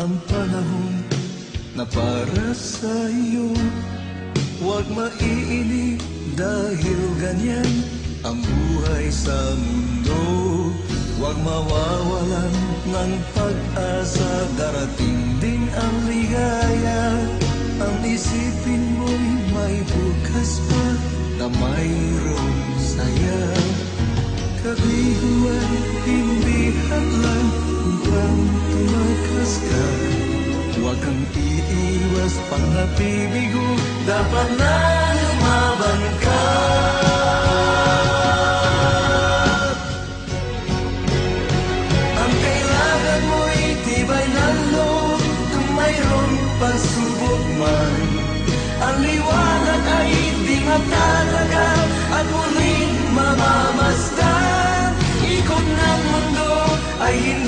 ang panahon na para sa'yo. Huwag maiinip dahil ganyan ang buhay sa mundo. Huwag mawawalan ng pag-asa, darating din ang ligaya. Ang isipin mo'y may bukas pa na mayroong saya. Kabiguan, hindi hadlang upang tumakas ka. Huwag kang iiwas pang nabibigo, dapat na lumaban ka. Ang kailangan mo'y tibay ng loob kung mayroong pagsubok man. Ang liwanag ay di matatagal at muling mamamasdan. Ikot ng mundo ay hindi